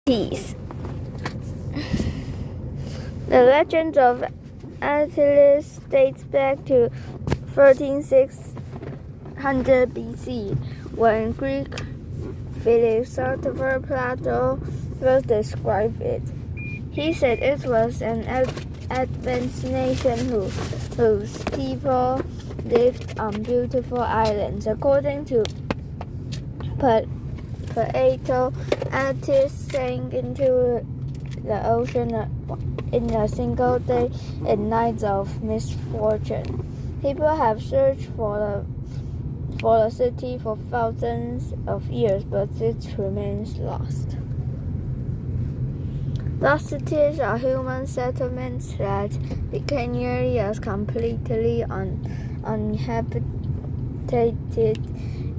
Peace. The legend of Atlantis dates back to 13600 BC, when Greek philosopher Plato first described it. He said it was an advanced nation whose people lived on beautiful islands. According to Plato, Atlantis sank into the ocean in a single day and night of misfortune. People have searched for the city for thousands of years, but it remains lost. Lost cities are human settlements that became nearly as completely uninhabited,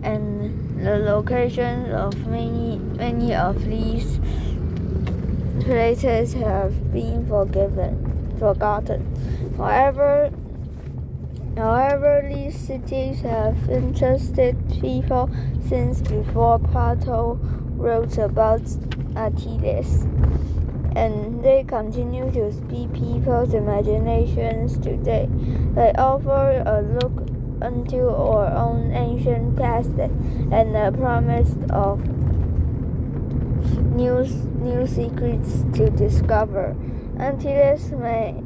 and the locations of many of these places have been forgotten. However, these cities have interested people since before Plato wrote about Atlantis, and they continue to speak people's imaginations today. They offer a look into our own ancient past and the promise of new secrets to discover. Atlantis may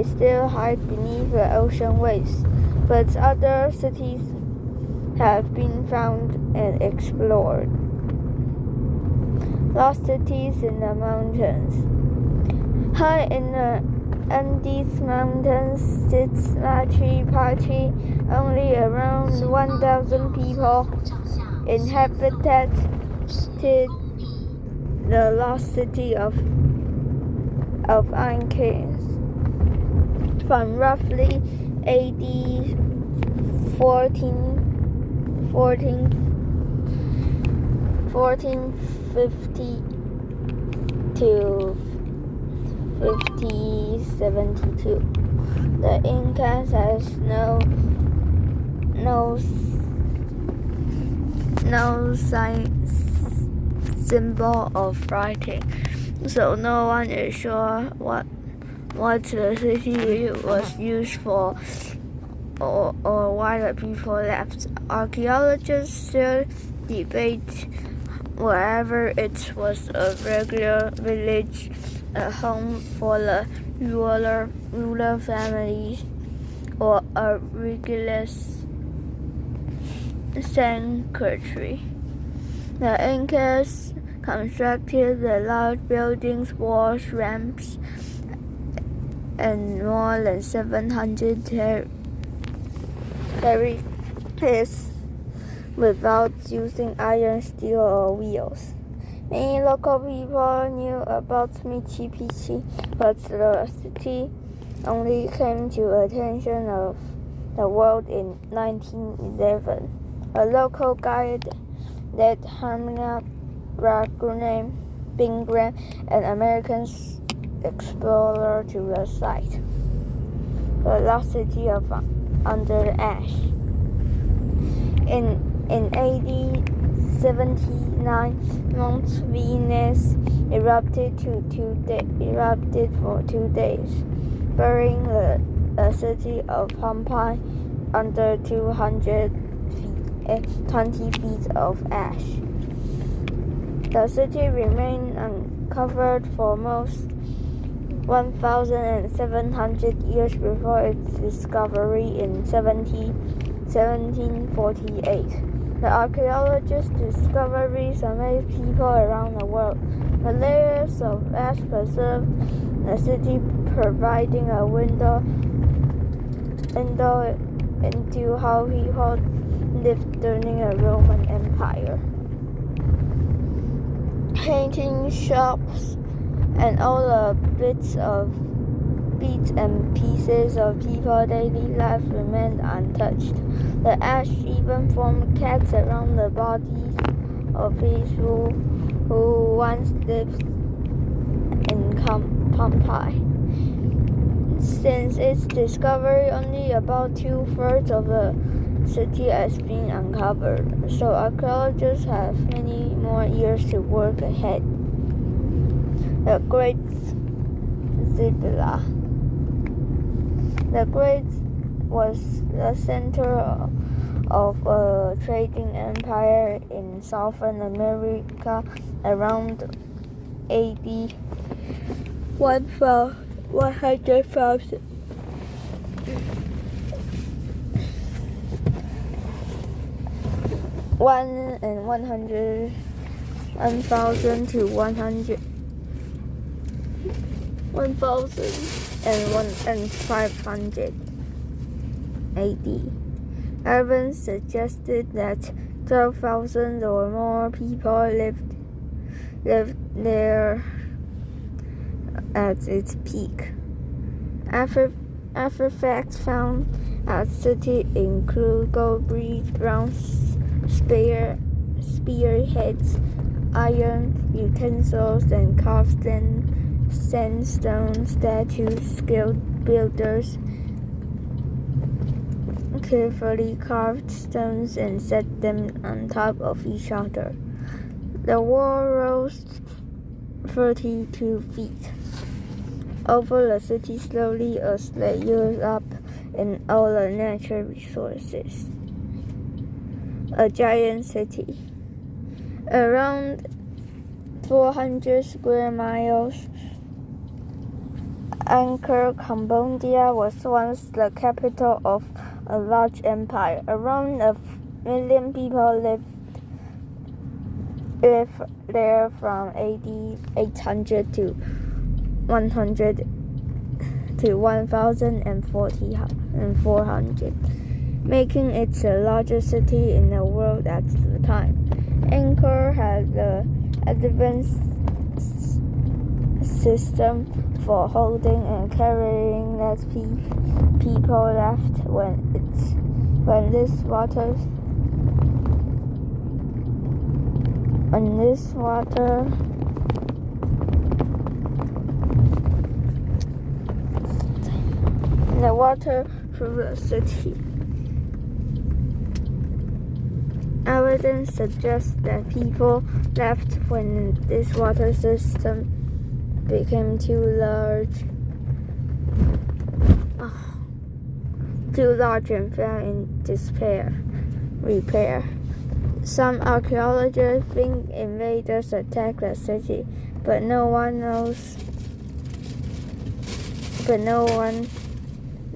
still hide beneath the ocean waves, but other cities have been found and explored. Lost cities in the mountains. High in the Andes Mountains sits Machu Picchu. Only around 1,000 people inhabited the lost city of Inca from roughly AD 1450 to 5072. The Incas has no symbol of writing, so no one is sure what the city was used for or why the people left. Archaeologists still debate whether it was a regular village, a home for the ruler families, or a religious sanctuary. The Incas constructed the large buildings, walls, ramps, and more than 700 terraces without using iron, steel, or wheels. Many local people knew about Machu Picchu, but the city only came to attention of the world in 1911. A local guide led Hamina Bingham, an American explorer, to the site. The lost city of Under the Ash. In AD 79, Mount Venus erupted for 2 days, burying the city of Pompeii under 220 feet of ash. The city remained uncovered for almost 1,700 years before its discovery in 1748. The archaeologists discovered these amazed people around the world. The layers of ash preserved the city, providing a window into how people lived during the Roman Empire. Painting shops and all the bits and pieces of people's daily life remained untouched. The ash even formed cats around the bodies of those who once lived in Pompeii. Since its discovery, only about 2/3 of the city has been uncovered, so archaeologists have many more years to work ahead. The Great Zibla. The Great was the center of a trading empire in Southern America around AD 100,000. 1,000 to 1,500 AD. Evans suggested that 12,000 or more people lived there at its peak. Artifacts found at the city include gold-bead, bronze spearheads, iron utensils, and carved sandstone statues. Skilled builders carefully carved stones and set them on top of each other. The wall rose 32 feet over the city slowly as they used up in all the natural resources. A giant city. Around 400 square miles, Angkor, Cambodia was once the capital of a large empire. Around 1 million people lived there from AD 800 to 1,400, making it the largest city in the world at the time. Angkor had the advanced system for holding and carrying that people left when this water through the city. Evidence suggests that people left when this water system became too large and fell in repair. Some archaeologists think invaders attacked the city, but no one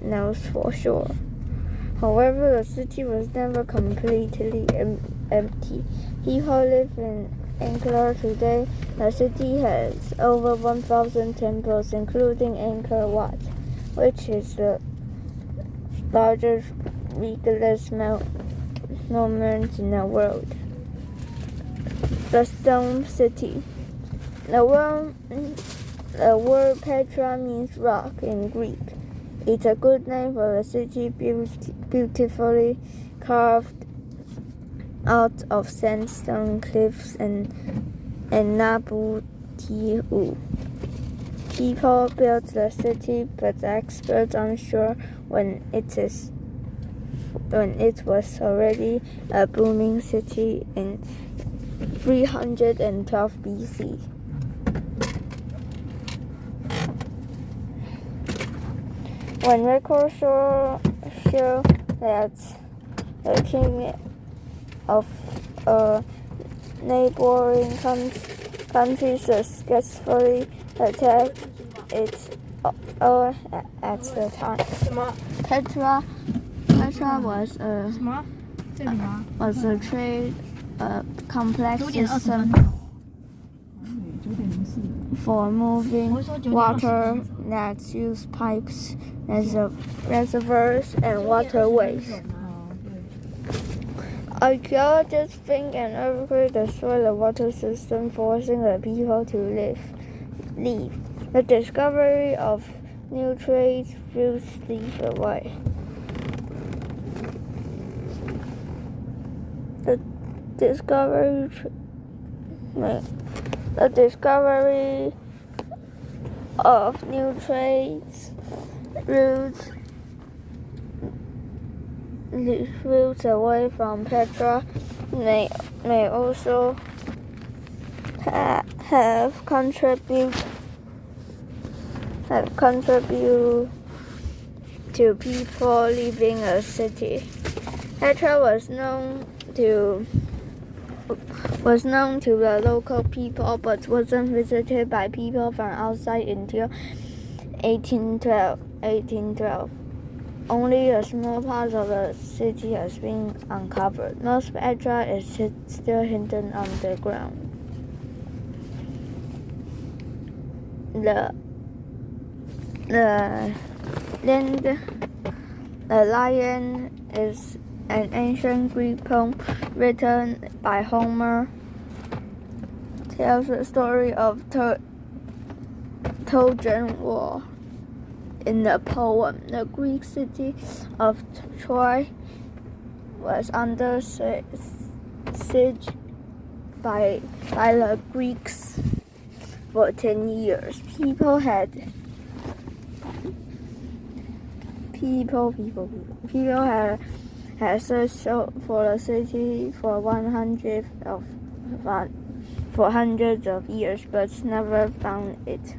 knows for sure. However, the city was never completely empty. People live in Angkor today. The city has over 1,000 temples, including Angkor Wat, which is the largest religious monument in the world. The Stone City. The word Petra means rock in Greek. It's a good name for a city beautifully carved out of sandstone cliffs and Nabu-Tiu. People built the city, but experts are unsure when it was already a booming city in 312 BC. When records show that the king of a neighboring country successfully attacked it at the time. Petra was a trade complex system for moving water that used pipes, reservoirs, and waterways. Archaeologists think an earthquake destroyed the water system, forcing the people to leave. The discovery of new trade routes lead the way. The discovery of new trade routes away from Petra may also have contributed have contributed to people living a city. Petra was known to the local people, but wasn't visited by people from outside until 1812. Only a small part of the city has been uncovered. Most Petra is still hidden underground. The Lion is an ancient Greek poem written by Homer. Tells the story of Trojan War. In the poem, the Greek city of Troy was under siege by the Greeks for 10 years. People had searched for the city for hundreds of years, but never found it.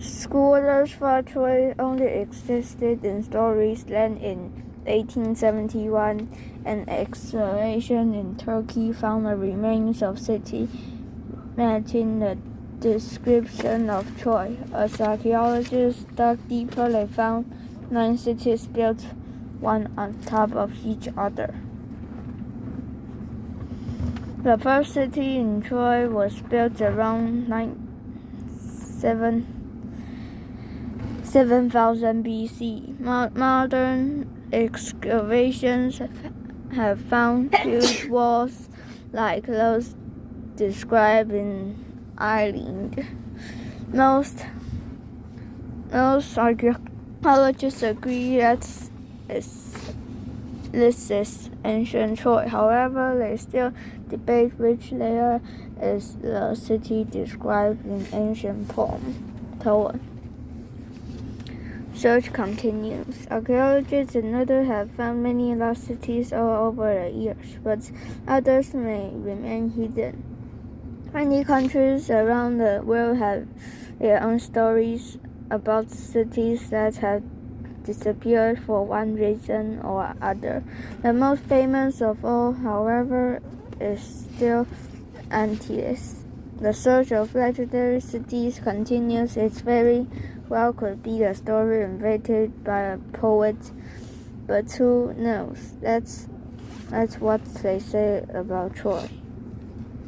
Scholars thought Troy only existed in stories. Then in 1871, an excavation in Turkey found the remains of city matching the description of Troy. As archaeologists dug deeper, they found 9 cities built one on top of each other. The first city in Troy was built around 7000 BC. Modern excavations have found huge walls like those described in Ireland. Most archaeologists agree that this is ancient Troy. However, they still debate which layer is the city described in ancient poem. Search continues. Archaeologists and others have found many lost cities all over the years, but others may remain hidden. Many countries around the world have their own stories about cities that have disappeared for one reason or other. The most famous of all, however, is still Antiochus. The search of legendary cities continues. It very well could be a story invented by a poet, but who knows? That's what they say about Troy.